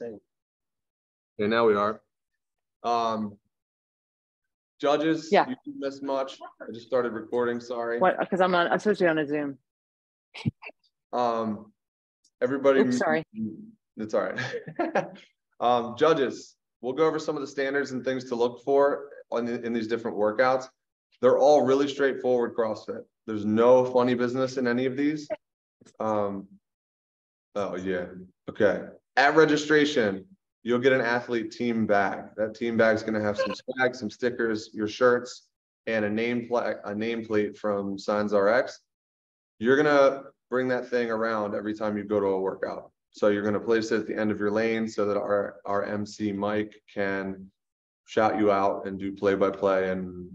Okay, now we are. Judges, Yeah. you didn't miss much. I just started recording, sorry. What? Because I'm supposed to be on a Zoom. Everybody. Oops, sorry. It's all right. Judges, we'll go over some of the standards and things to look for in these different workouts. They're all really straightforward CrossFit. There's no funny business in any of these. Oh yeah. Okay. At registration, you'll get an athlete team bag. That team bag is going to have some swag, some stickers, your shirts, and a nameplate from Signs RX. You're going to bring that thing around every time you go to a workout. So you're going to place it at the end of your lane so that our MC Mike can shout you out and do play-by-play and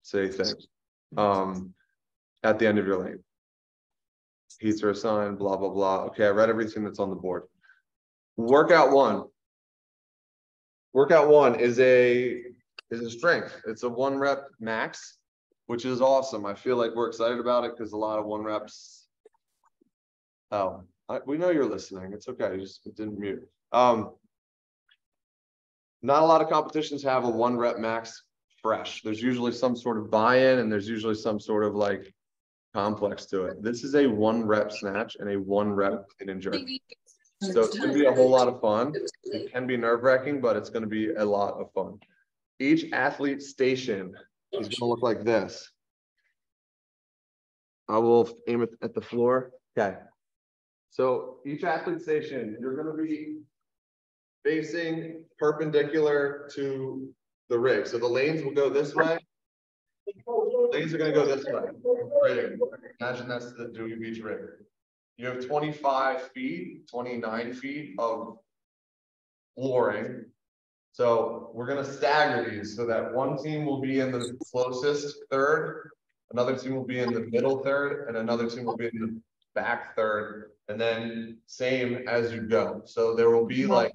say things at the end of your lane. Heats are assigned, blah, blah, blah. Okay, I read everything that's on the board. Workout one. Workout one is a strength. It's a 1 rep max, which is awesome. I feel like we're excited about it because a lot of 1 reps. Oh, we know you're listening. It's okay. You just didn't mute. Not a lot of competitions have a 1 rep max fresh. There's usually some sort of buy-in and there's usually some sort of like complex to it. This is a 1 rep snatch and a 1 rep clean and jerk. So it's going to be a whole lot of fun. It can be nerve-wracking, but it's going to be a lot of fun. Each athlete station is going to look like this. I will aim it at the floor. Okay. So each athlete station, you're going to be facing perpendicular to the rig. So the lanes will go this way. Lanes are going to go this way. Rig. Imagine that's the Dewey Beach rig. You have 25 feet, 29 feet of flooring. So we're going to stagger these so that one team will be in the closest third, another team will be in the middle third, and another team will be in the back third, and then same as you go. So there will be like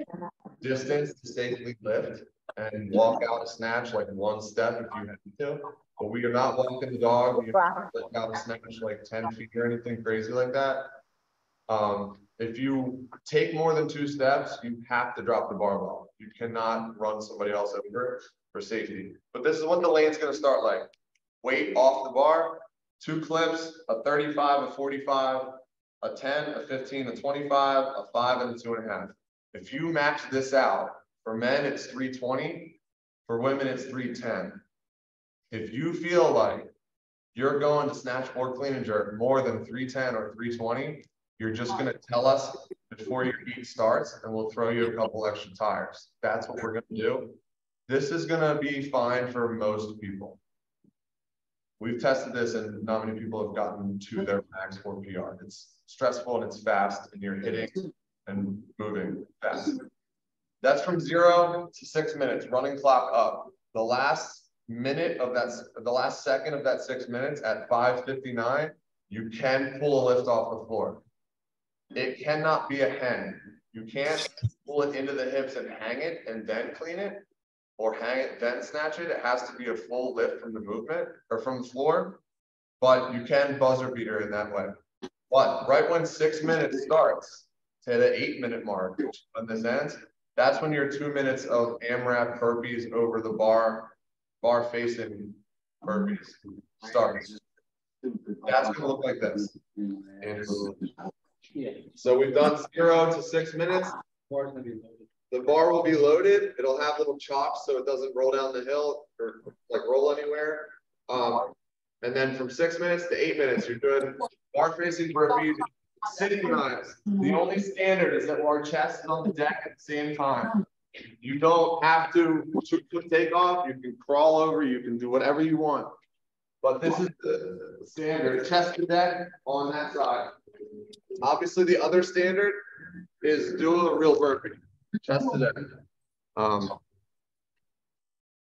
distance to safely lift and walk out a snatch like 1 step if you have to. But we are not walking the dog. We are not walk out a snatch like 10 feet or anything crazy like that. If you take more than 2 steps, you have to drop the barbell. You cannot run somebody else over for safety. But this is what the lane's going to start like. Weight off the bar, 2 clips, a 35, a 45, a 10, a 15, a 25, a 5, and a 2.5. If you max this out, for men, it's 320. For women, it's 310. If you feel like you're going to snatch or clean and jerk more than 310 or 320, you're just going to tell us before your heat starts, and we'll throw you a couple extra tires. That's what we're going to do. This is going to be fine for most people. We've tested this, and not many people have gotten to their max or PR. It's stressful and it's fast, and you're hitting and moving fast. That's from 0 to 6 minutes, running clock up. The last minute of that, the last second of that 6 minutes at 5:59, you can pull a lift off the floor. It cannot be a hen. You can't pull it into the hips and hang it and then clean it, or hang it then snatch it. It has to be a full lift from the movement or from the floor, but you can buzzer beater in that way. But right when 6 minutes starts to the 8-minute mark, when this ends, that's when your 2 minutes of AMRAP burpees over the bar facing burpees starts. That's going to look like this. So we've done 0 to 6 minutes. The bar will be loaded. It'll have little chops so it doesn't roll down the hill or like roll anywhere. And then from 6 minutes to 8 minutes, you're doing bar facing burpees, sitting knives. The only standard is that our chest is on the deck at the same time. You don't have to take off. You can crawl over. You can do whatever you want. But this is the standard, chest to deck on that side. Obviously, the other standard is do a real burpee, chest to deck.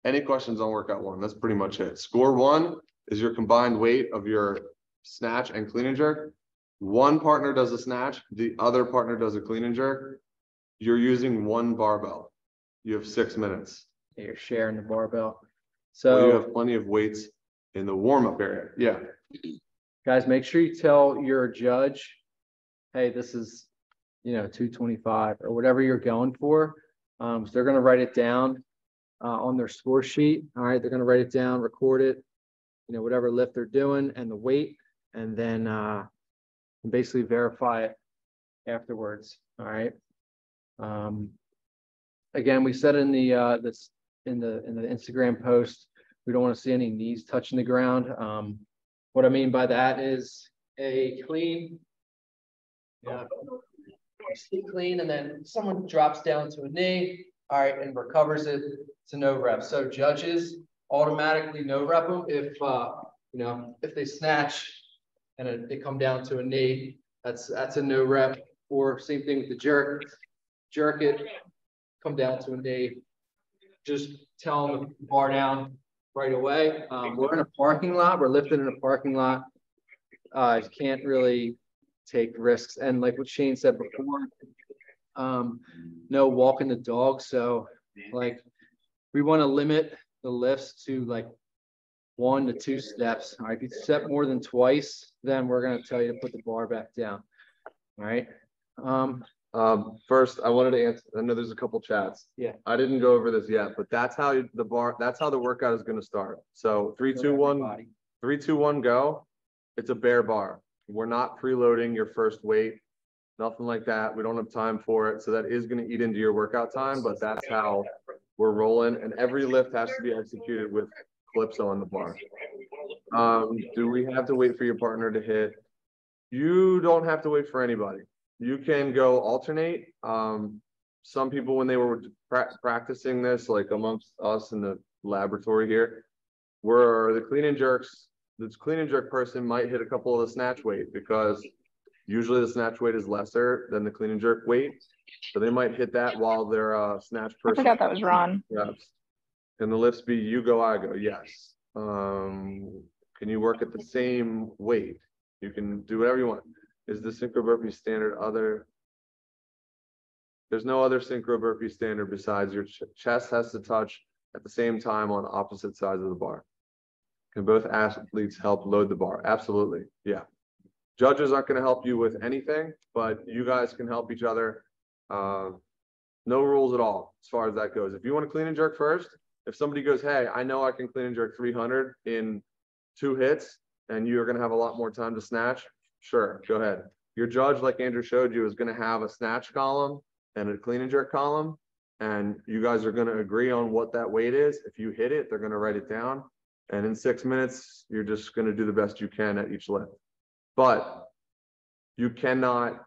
Any questions on workout one? That's pretty much it. Score one is your combined weight of your snatch and clean and jerk. One partner does a snatch, the other partner does a clean and jerk. You're using 1 barbell. You have 6 minutes. You're sharing the barbell. So well, you have plenty of weights in the warm-up area. Yeah. Guys, make sure you tell your judge, hey, this is 225 or whatever you're going for. So they're going to write it down on their score sheet. All right, they're going to write it down, record it, whatever lift they're doing and the weight, and then basically verify it afterwards. All right. Again, we said in the in the Instagram post, we don't want to see any knees touching the ground. What I mean by that is a clean, clean, and then someone drops down to a knee, all right, and recovers it to no rep. So judges automatically no rep them if if they snatch and they come down to a knee, that's a no rep. Or same thing with the jerk it, come down to a knee, just tell them to bar down right away. We're in a parking lot, we're lifting in a parking lot. You can't really take risks. And like what Shane said before, no walking the dog. So like we want to limit the lifts to like 1 to 2 steps. All right, if you step more than twice, then we're going to tell you to put the bar back down. All right. First, I wanted to answer. I know there's a couple chats. Yeah. I didn't go over this yet, but that's how the workout is going to start. So 3, 2, 1, 3, 2, 1, go. It's a bare bar. We're not preloading your first weight, nothing like that. We don't have time for it. So that is going to eat into your workout time, but that's how we're rolling. And every lift has to be executed with clips on the bar. Do we have to wait for your partner to hit? You don't have to wait for anybody. You can go alternate. Some people, when they were practicing this, like amongst us in the laboratory here, were the clean and jerks. This clean and jerk person might hit a couple of the snatch weight because usually the snatch weight is lesser than the clean and jerk weight. So they might hit that while their snatch person. I forgot that was Ron. Reps. Can the lifts be you go, I go? Yes. Can you work at the same weight? You can do whatever you want. Is the synchro burpee standard other? There's no other synchro burpee standard besides your chest has to touch at the same time on opposite sides of the bar. Can both athletes help load the bar? Absolutely. Yeah. Judges aren't going to help you with anything, but you guys can help each other. No rules at all as far as that goes. If you want to clean and jerk first, if somebody goes, hey, I know I can clean and jerk 300 in 2 hits, and you're going to have a lot more time to snatch, sure, go ahead. Your judge, like Andrew showed you, is going to have a snatch column and a clean and jerk column, and you guys are going to agree on what that weight is. If you hit it, they're going to write it down. And in 6 minutes, you're just going to do the best you can at each lift. But you cannot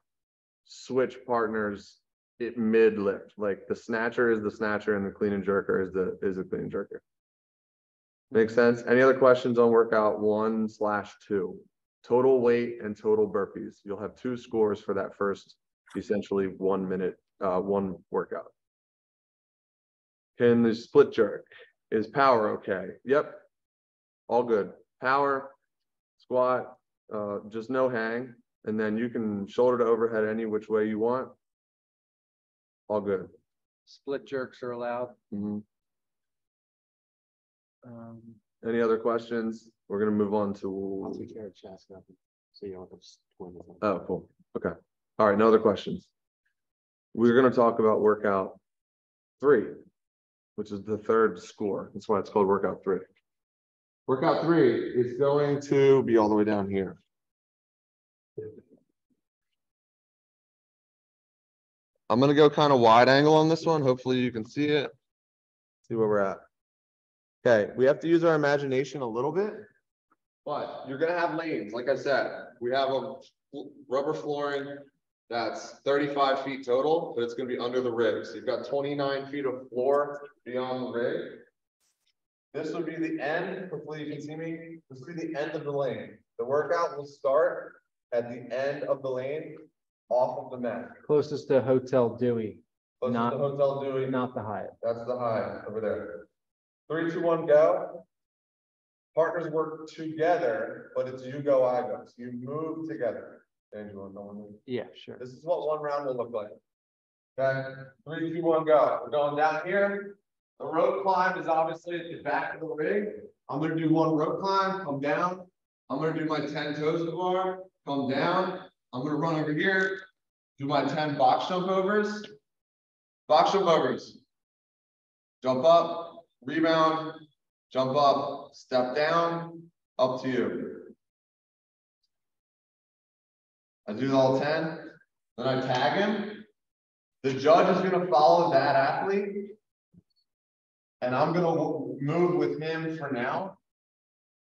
switch partners at mid lift. Like the snatcher is the snatcher and the clean and jerker is the clean and jerker. Make sense? Any other questions on workout 1/2? Total weight and total burpees. You'll have 2 scores for that first, essentially 1 minute, one workout. Can the split jerk? Is power okay? Yep. All good. Power, squat, just no hang. And then you can shoulder to overhead any which way you want. All good. Split jerks are allowed. Mm-hmm. Any other questions? We're going to move on to. I'll take care of chest up, so you don't have to twin them. Oh, cool. Okay. All right. No other questions. We're going to talk about workout 3, which is the 3rd score. That's why it's called workout 3. Workout 3 is going to be all the way down here. I'm going to go kind of wide angle on this one. Hopefully you can see it. See where we're at. Okay, we have to use our imagination a little bit, but you're going to have lanes. Like I said, we have a rubber flooring that's 35 feet total, but it's going to be under the rig. So you've got 29 feet of floor beyond the rig. This would be the end. Hopefully you can see me. This will be the end of the lane. The workout will start at the end of the lane off of the mat. Closest to Hotel Dewey. Not the Hotel Dewey. Not the Hyatt. That's the Hyatt over there. 3, 2, 1, go. Partners work together, but it's you go, I go. So you move together. Angela, no one. Yeah, sure. This is what one round will look like. Okay. 3, 2, 1, go. We're going down here. The rope climb is obviously at the back of the rig. I'm going to do 1 rope climb, come down. I'm going to do my 10 toes to the bar, come down. I'm going to run over here, do my 10 box jump overs. Box jump overs. Jump up, rebound, jump up, step down, up to you. I do all 10, then I tag him. The judge is gonna follow that athlete. And I'm gonna move with him for now.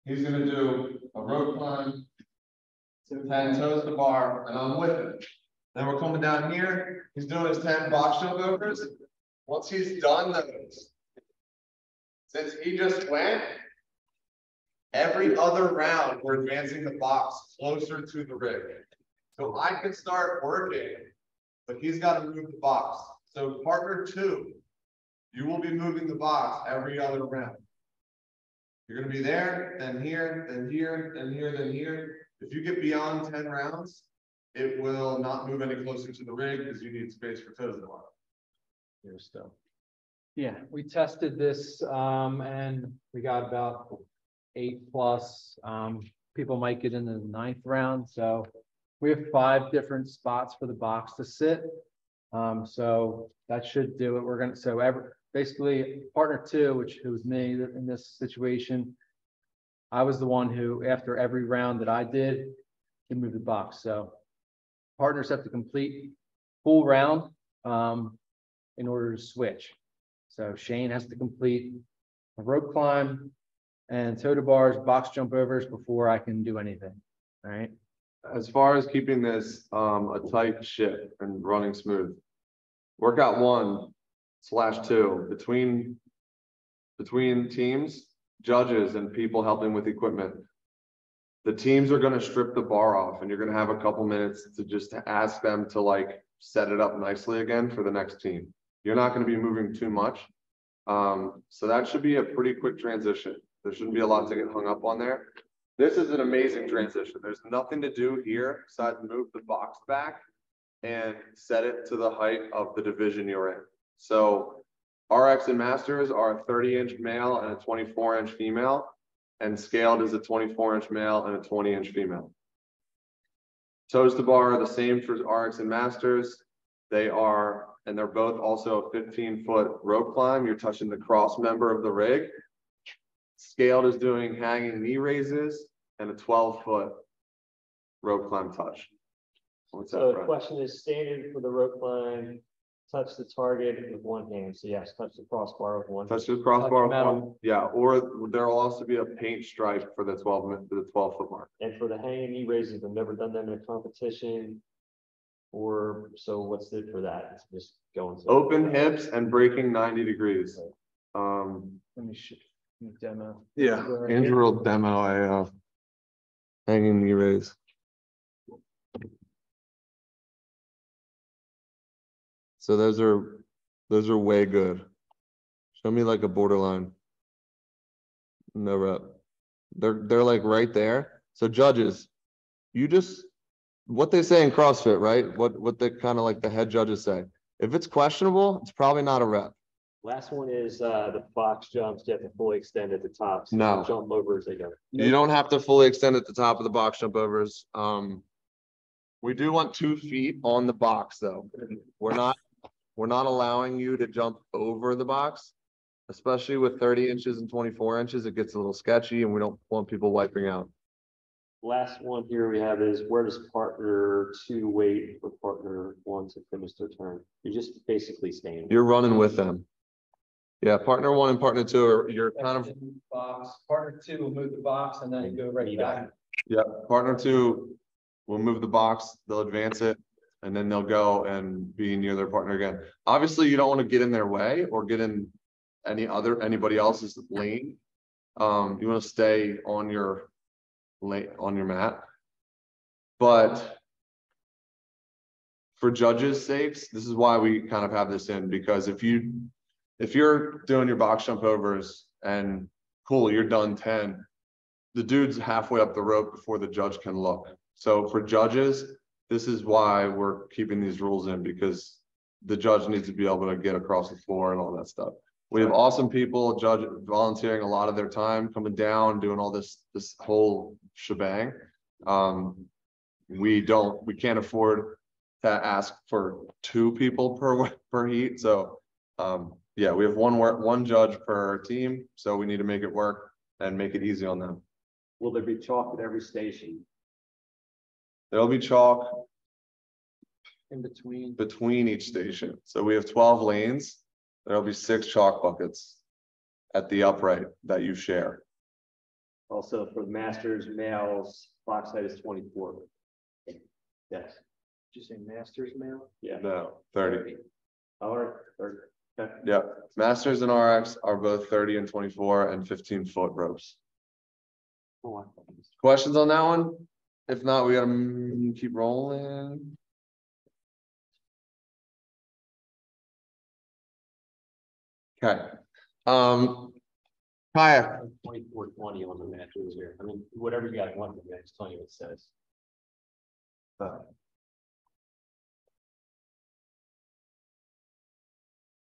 He's gonna do a rope climb, 10 toes to bar, and I'm with him. Then we're coming down here. He's doing his 10 box jump overs. Once he's done those, since he just went, every other round we're advancing the box closer to the rig. So I can start working, but he's got to move the box. So partner 2, you will be moving the box every other round. You're going to be there, then here, then here, then here, then here. If you get beyond 10 rounds, it will not move any closer to the rig because you need space for toes to bar. Here still. Yeah, we tested this, and we got about 8+. People might get into the 9th round, so we have 5 different spots for the box to sit. So that should do it. Basically partner 2, who was me in this situation, I was the one who, after every round that I did, can move the box. So partners have to complete full round in order to switch. So Shane has to complete a rope climb and toe to bars, box jump overs before I can do anything. All right. As far as keeping this a tight ship and running smooth, workout 1/2 between teams, judges, and people helping with equipment. The teams are going to strip the bar off, and you're going to have a couple minutes to just ask them to like set it up nicely again for the next team. You're not going to be moving too much. So that should be a pretty quick transition. There shouldn't be a lot to get hung up on there. This is an amazing transition. There's nothing to do here besides move the box back and set it to the height of the division you're in. So RX and Masters are a 30-inch male and a 24-inch female, and scaled is a 24-inch male and a 20-inch female. Toes to bar are the same for RX and Masters. They're both also a 15-foot rope climb. You're touching the cross member of the rig. Scaled is doing hanging knee raises and a 12-foot rope climb touch. What's So that, the question is, standard for the rope climb, touch the target with one hand. So yes, touch the crossbar with one. touch the crossbar Touch metal. one. Yeah, or there will also be a paint stripe for the 12-foot mark. And for the hanging knee raises, I've never done them in a competition. Or so what's it for that? It's just going to Open hips and breaking 90 degrees. Let me demo. Yeah, Andrew will demo a hanging knee raise. So those are way good. Show me like a borderline. No rep. They're like right there. So judges, what they say in CrossFit, right? What they kind of like the head judges say. If it's questionable, it's probably not a rep. Last one is the box jumps. You have to fully extend at the top. So No. jump over as they go. You don't have to fully extend at the top of the box jump overs. We do want 2 feet on the box though. We're not allowing you to jump over the box, especially with 30 inches and 24 inches. It gets a little sketchy and we don't want people wiping out. Last one here we have is, where does partner 2 wait for partner 1 to finish their turn? You're just basically staying. You're running with them. Yeah, partner 1 and partner 2 you're kind of, Box. Partner 2 will move the box and then go right back. yeah, partner 2 will move the box, they'll advance it, and then they'll go and be near their partner again. Obviously, you don't want to get in their way or get in anybody else's lane. You want to stay on your mat. But for judges' sakes, this is why we kind of have this in, because if you're doing your box jump overs and cool, you're done 10, the dude's halfway up the rope before the judge can look. So for judges, this is why we're keeping these rules in, because the judge needs to be able to get across the floor and all that stuff. We have awesome people volunteering a lot of their time, coming down, doing all this whole shebang. We can't afford to ask for 2 people per heat, so, yeah, we have one judge per team, so we need to make it work and make it easy on them. Will there be chalk at every station? There'll be chalk In between. between each station, so we have 12 lanes, there'll be 6 chalk buckets at the upright that you share. Also for the masters, males, box height is 24. Yes, Did you say masters male? yeah. No, 30. All right, 30. Okay. Yeah, Masters and RX are both 30 and 24 and 15-foot ropes. Oh, Questions on that one? If not, we gotta keep rolling. Okay, kayak, 24-20 on the matches here. I mean, whatever you guys want, I'm just telling you what it says.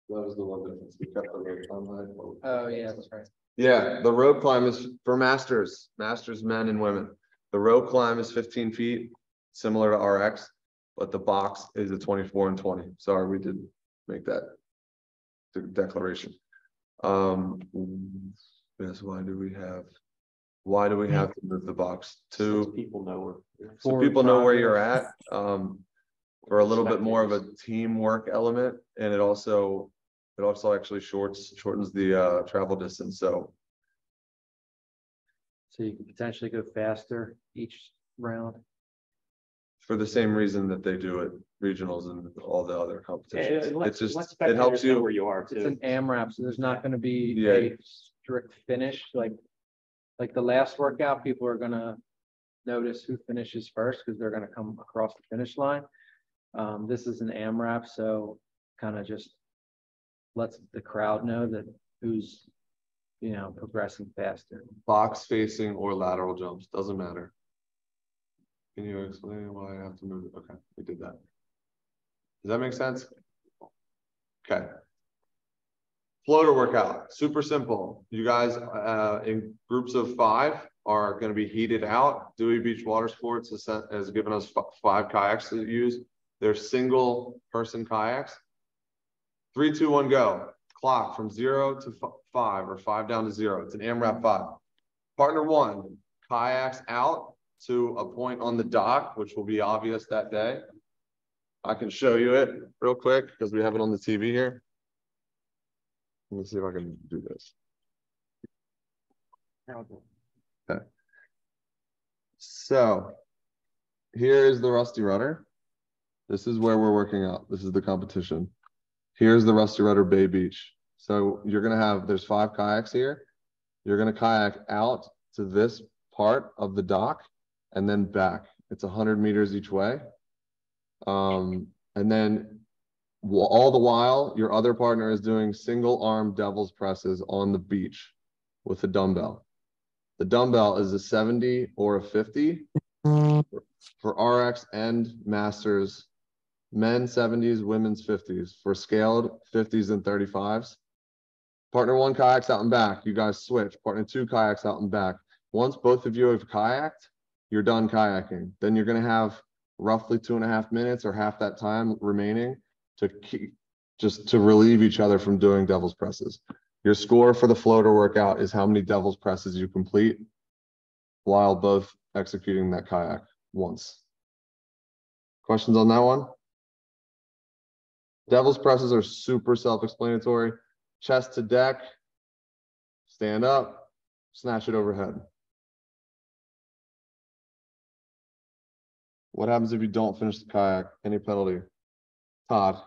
that was the one difference. We kept the rope on high. Oh, yeah, that's right. Yeah, the rope climb is for masters, men and women. The rope climb is 15 feet, similar to RX, but the box is a 24 and 20. Sorry, we did make that declaration. Yes, why do we have to move the box So to, people know where. so people know where you're at? For a little bit more of a teamwork element, and it also actually shortens the travel distance, so. So you can potentially go faster each round. For the same reason that they do it regionals and all the other competitions. It's just, Let it helps spectators know you. where you are It's an too. AMRAP, so there's not gonna be Yeah. a strict finish, like the last workout, people are gonna notice who finishes first, because they're gonna come across the finish line. This is an AMRAP, so kind of just lets the crowd know that who's, progressing faster. Box facing or lateral jumps, doesn't matter. Can you explain why I have to move it? Okay, we did that. Does that make sense? Okay. Floater workout, super simple. You guys in groups of 5 are going to be heated out. Dewey Beach Water Sports has given us 5 kayaks to use. They're single person kayaks. 3, 2, 1, go. Clock from 0 to 5 or 5 down to 0. It's an AMRAP 5. Partner 1, kayaks out to a point on the dock, which will be obvious that day. I can show you it real quick because we have it on the TV here. Let me see if I can do this. Okay. So here is the Rusty Rudder. This is where we're working out. This is the competition. Here's the Rusty Rudder Bay Beach. So you're going to have, there's 5 kayaks here. You're going to kayak out to this part of the dock and then back. It's 100 meters each way. And then all the while, your other partner is doing single arm devil's presses on the beach with a dumbbell. The dumbbell is a 70 or a 50 for RX and Masters, men 70s, women's 50s. For scaled 50s and 35s. Partner 1 kayaks out and back. You guys switch. Partner 2 kayaks out and back. Once both of you have kayaked, you're done kayaking. Then you're going to have roughly 2.5 minutes or half that time remaining to keep, just to relieve each other from doing devil's presses. Your score for the floater workout is how many devil's presses you complete while both executing that kayak once. Questions on that one? Devil's presses are super self-explanatory. Chest to deck, stand up, snatch it overhead. What happens if you don't finish the kayak? Any penalty? Todd,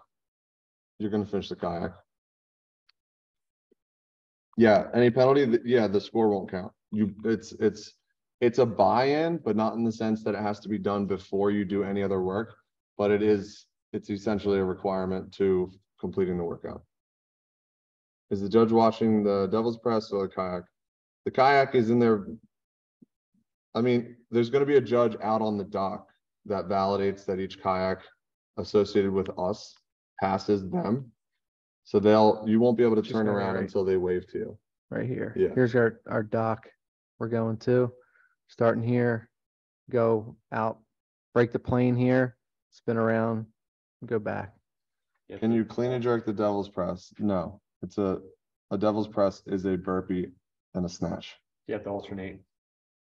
you're going to finish the kayak. Yeah, any penalty? Yeah, the score won't count. It's a buy-in, but not in the sense that it has to be done before you do any other work, but it's essentially a requirement to completing the workout. Is the judge watching the devil's press or the kayak? The kayak is in there. I mean, there's going to be a judge out on the dock that validates that each kayak associated with us passes them. So you won't be able to turn around until they wave to you. Right here. Yeah. Here's our dock we're going to. Starting here, go out, break the plane here, spin around, go back. Can you clean and jerk the devil's press? No, it's a devil's press is a burpee and a snatch. You have to alternate.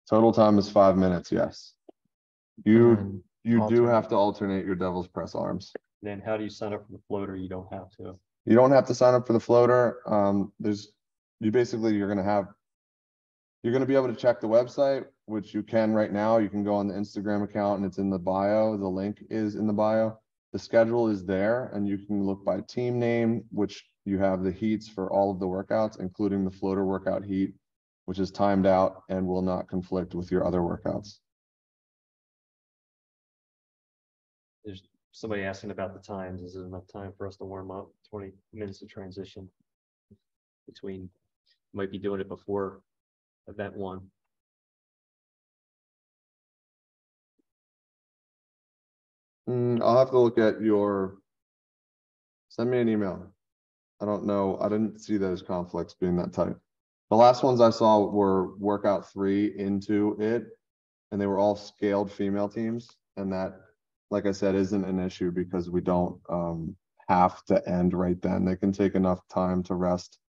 Total time is 5 minutes, yes. You And do alternate. have to alternate your devil's press arms. Then how do you sign up for the floater? You don't have to. You don't have to sign up for the floater. You're gonna be able to check the website, which you can right now. You can go on the Instagram account and it's in the bio. The link is in the bio. The schedule is there and you can look by team name, which you have the heats for all of the workouts, including the floater workout heat, which is timed out and will not conflict with your other workouts. There's somebody asking about the times. Is it enough time for us to warm up? 20 minutes of transition between, might be doing it before event one. I'll have to look at send me an email. I don't know. I didn't see those conflicts being that tight. The last ones I saw were workout 3 into it, and they were all scaled female teams. And that, like I said, isn't an issue because we don't have to end right then. They can take enough time to rest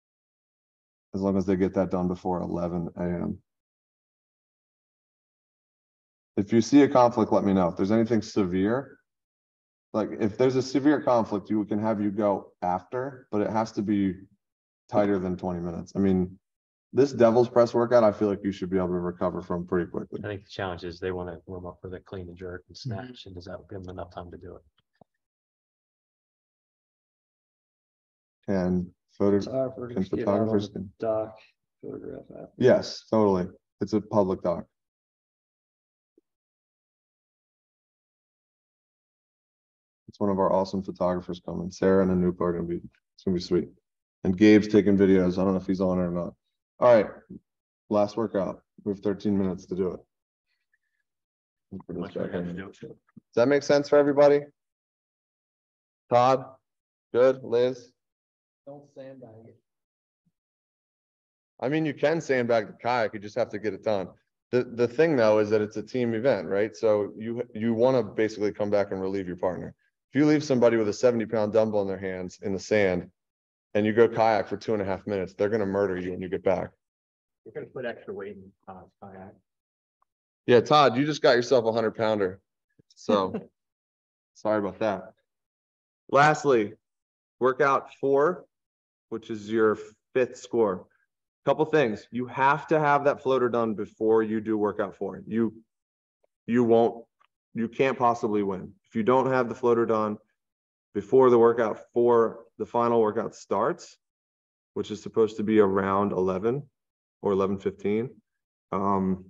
as long as they get that done before 11 a.m. If you see a conflict, let me know. If there's anything severe, like if there's a severe conflict, we can have you go after, but it has to be tighter than 20 minutes. I mean, this devil's press workout, I feel like you should be able to recover from pretty quickly. I think the challenge is they want to warm up for the clean and jerk and snatch. And does that give them enough time to do it? And photographers can. Doc, photograph after. Yes, totally. It's a public doc. It's one of our awesome photographers coming. Sarah and Anoop are it's gonna be sweet. And Gabe's taking videos. I don't know if he's on it or not. All right, last workout. We have 13 minutes to do it. Does that make sense for everybody? Todd, good. Liz? Don't sandbag it. I mean, you can sandbag the kayak, you just have to get it done. The thing though is that it's a team event, right? So you want to basically come back and relieve your partner. If you leave somebody with a 70-pound dumbbell in their hands in the sand and you go kayak for 2.5 minutes, they're going to murder you when you get back. You're going to put extra weight in kayak. Yeah, Todd, you just got yourself a 100-pounder. So sorry about that. Lastly, workout 4, which is your 5th score. Couple things. You have to have that floater done before you do workout 4. You can't possibly win. If you don't have the floater done before the workout 4, the final workout starts, which is supposed to be around 11 or 11:15, or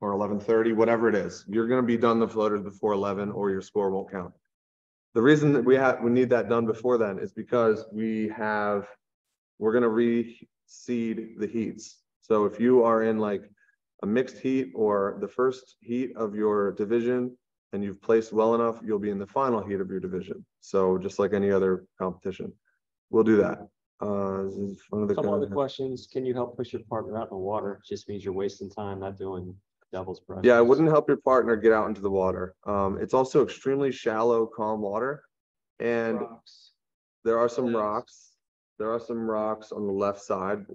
11:30, whatever it is. You're going to be done the floaters before 11 or your score won't count. The reason that we need that done before then is because we're going to reseed the heats. So if you are in like a mixed heat or the first heat of your division and you've placed well enough, you'll be in the final heat of your division. So just like any other competition, we'll do that. Some other questions. Can you help push your partner out in the water? Just means you're wasting time not doing devil's press. Yeah, it wouldn't help your partner get out into the water. It's also extremely shallow, calm water. And there are some rocks. There are some rocks on the left side.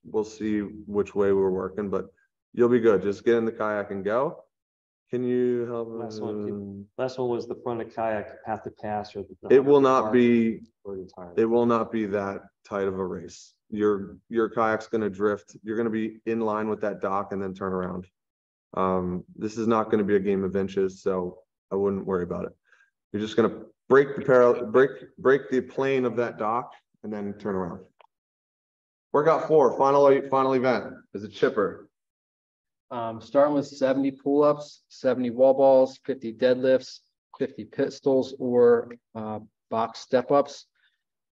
We'll see which way we're working, but you'll be good. Just get in the kayak and go. Can you help? Last one was the front of kayak have to pass, or it will not be. Or the entire. It will not be that tight of a race. Your kayak's going to drift. You're going to be in line with that dock and then turn around. This is not going to be a game of inches, so I wouldn't worry about it. You're just going to break the plane of that dock and then turn around. Workout 4, final event is a chipper. Starting with 70 pull-ups, 70 wall balls, 50 deadlifts, 50 pistols or box step-ups,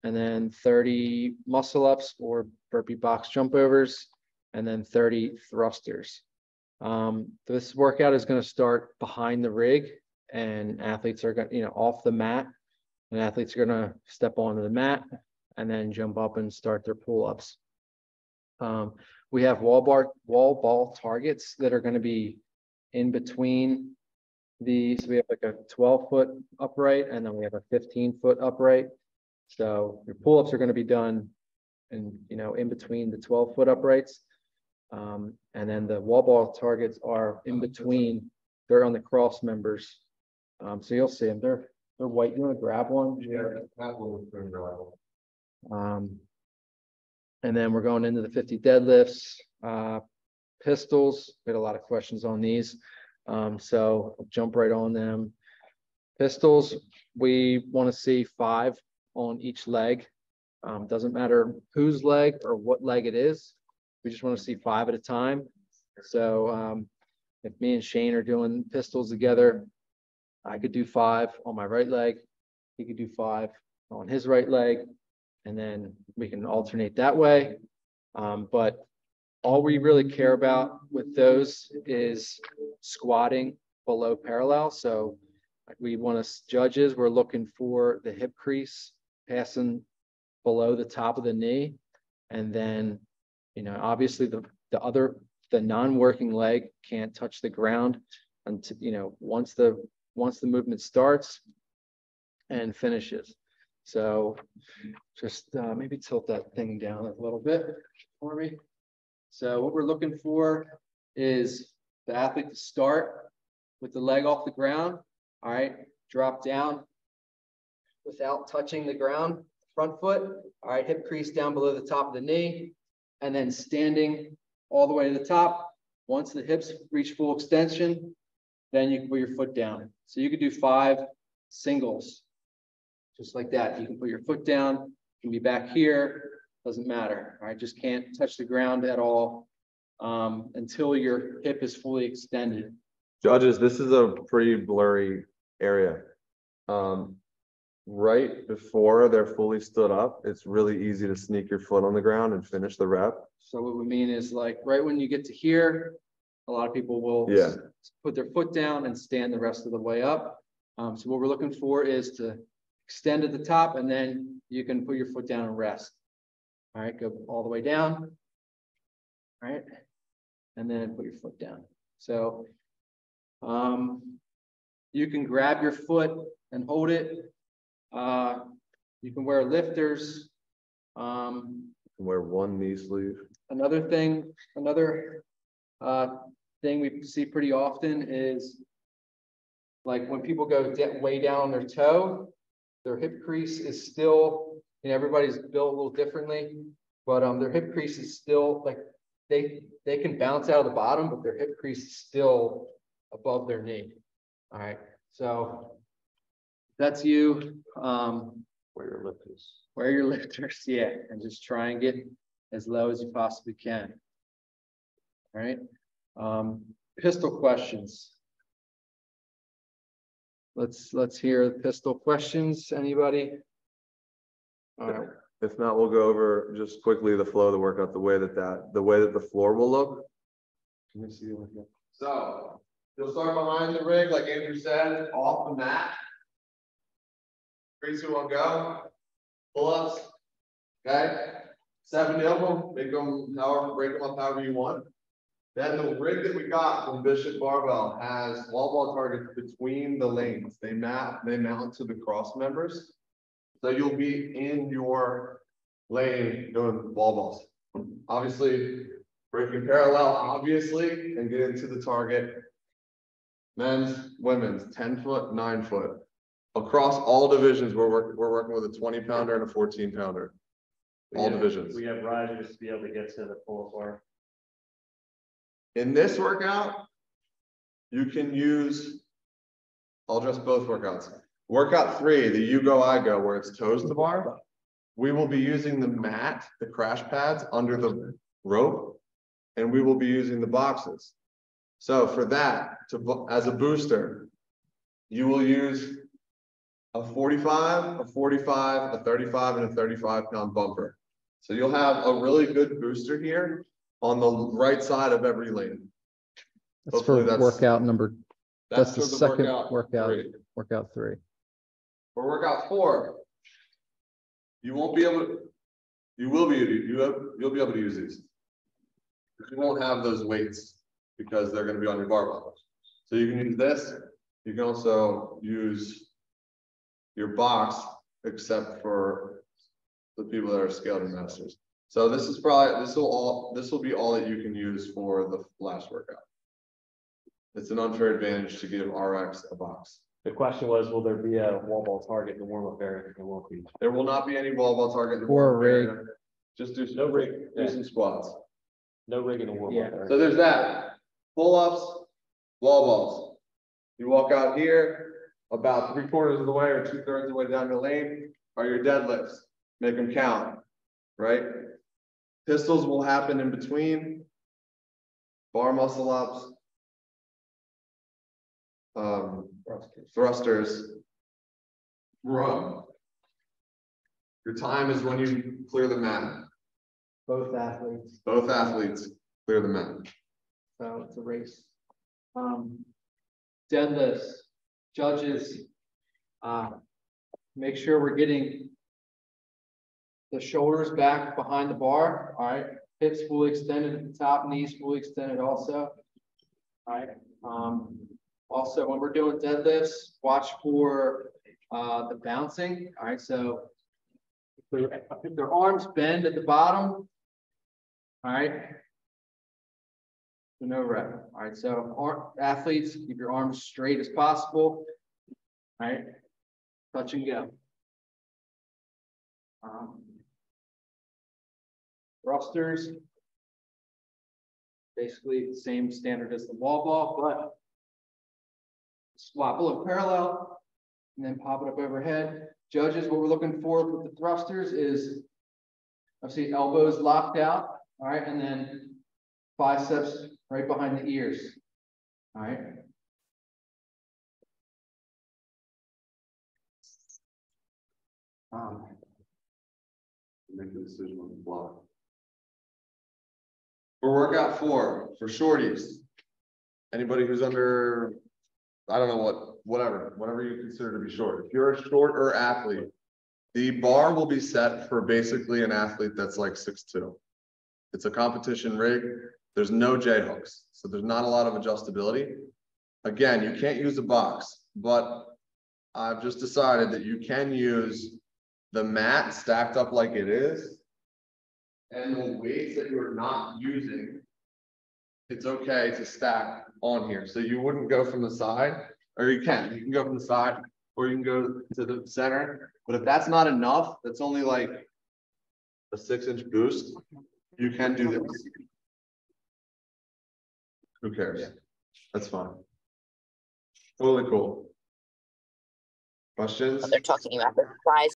and then 30 muscle-ups or burpee box jump overs, and then 30 thrusters. This workout is going to start behind the rig, and athletes are going, off the mat, and athletes are going to step onto the mat and then jump up and start their pull-ups. We have wall ball targets that are going to be in between these, we have like a 12-foot upright and then we have a 15-foot upright. So your pull-ups are going to be done in between the 12-foot uprights. And then the wall ball targets are in between, they're on the cross members. So you'll see them, they're white. You want to grab one? Yeah, that one was pretty reliable. And then we're going into the 50 deadlifts, pistols. We had a lot of questions on these. So I'll jump right on them. Pistols, we want to see 5 on each leg. Doesn't matter whose leg or what leg it is. We just want to see 5 at a time. So if me and Shane are doing pistols together, I could do 5 on my right leg. He could do 5 on his right leg. And then we can alternate that way. But all we really care about with those is squatting below parallel. So we want to, judges, we're looking for the hip crease passing below the top of the knee. And then, obviously the non-working leg can't touch the ground until, once the movement starts and finishes. So just maybe tilt that thing down a little bit for me. So what we're looking for is the athlete to start with the leg off the ground. All right, drop down without touching the ground, front foot. All right, hip crease down below the top of the knee, and then standing all the way to the top. Once the hips reach full extension, then you can put your foot down. So you could do 5 singles, just like that. You can put your foot down, you can be back here, doesn't matter. All right, just can't touch the ground at all until your hip is fully extended. Judges, this is a pretty blurry area. Right before they're fully stood up, it's really easy to sneak your foot on the ground and finish the rep. So what we mean is, like, right when you get to here, a lot of people will put their foot down and stand the rest of the way up. So what we're looking for is to extend at the top, and then you can put your foot down and rest. All right, go all the way down. All right, and then put your foot down. So you can grab your foot and hold it. You can wear lifters. Wear one knee sleeve. Another thing we see pretty often is, like, when people go way down on their toe, their hip crease is still, everybody's built a little differently, but their hip crease is still, like, they can bounce out of the bottom, but their hip crease is still above their knee. All right, so that's you. Where your lifters. Wear your lifters, yeah, and just try and get as low as you possibly can. All right. Pistol questions. Let's hear the pistol questions. Anybody? All right. If not, we'll go over just quickly the flow of the workout, the way that the floor will look. Let me see. So you'll start behind the rig, like Andrew said, off the mat. 3, 2, 1, go. Pull-ups. Okay. 7 of them. Make them break them up however you want. Then the rig that we got from Bishop Barbell has wall ball targets between the lanes. They mount to the cross members. So you'll be in your lane doing wall balls. Obviously, breaking parallel, obviously, and get into the target. Men's, women's, 10 foot, 9 foot. Across all divisions, we're working with a 20 pounder and a 14 pounder. All divisions. We have risers to be able to get to the pull-up bar. In this workout, you can use, I'll address both workouts. Workout 3, the you go, I go, where it's toes to bar. We will be using the mat, the crash pads under the rope, and we will be using the boxes. So for that, as a booster, you will use a 45, a 45, a 35, and a 35-pound bumper. So you'll have a really good booster here on the right side of every lane. That's for workout number. That's the second workout. 3. Workout 3. For workout 4, you will be able to use these. You won't have those weights because they're going to be on your barbell. So you can use this. You can also use your box, except for the people that are scaled and masters. So this is probably, this will be all that you can use for the last workout. It's an unfair advantage to give RX a box. The question was, will there be a wall ball target in the warm-up area? There won't be. There will not be any wall ball target. in the Or a warm-up rig. area. Just do No rig. do some squats. No rig in the warm-up area. So there's that. Pull-ups, wall balls. You walk out here, about 3/4 of the way or 2/3 of the way down the lane are your deadlifts. Make them count, right? Pistols will happen in between. Bar muscle ups. Thrusters. Run. Your time is when you clear the mat. Both athletes, Both athletes clear the mat. so it's a race. Deadlifts, judges, make sure we're getting the shoulders back behind the bar, all right? Hips fully extended at the top, knees fully extended also. All right, also when we're doing deadlifts, watch for the bouncing, all right? So if their arms bend at the bottom, all right, no rep. All right, so athletes, keep your arms straight as possible. All right, touch and go. Thrusters, basically the same standard as the wall ball, but squat below parallel and then pop it up overhead. Judges, what we're looking for with the thrusters is obviously elbows locked out, all right, and then biceps right behind the ears, all right. Make the decision on the block. For workout 4, for shorties, anybody who's under, I don't know whatever you consider to be short. If you're a shorter athlete, the bar will be set for basically an athlete that's like 6'2". It's a competition rig. There's no J hooks, so there's not a lot of adjustability. Again, you can't use a box, but I've just decided that you can use the mat stacked up like it is, and the weights that you're not using, it's okay to stack on here. So you wouldn't go from the side, or you can go from the side, or you can go to the center. But if that's not enough, that's only like a 6-inch boost, you can do this. Who cares? That's fine. Totally cool. Questions? They're talking about the prize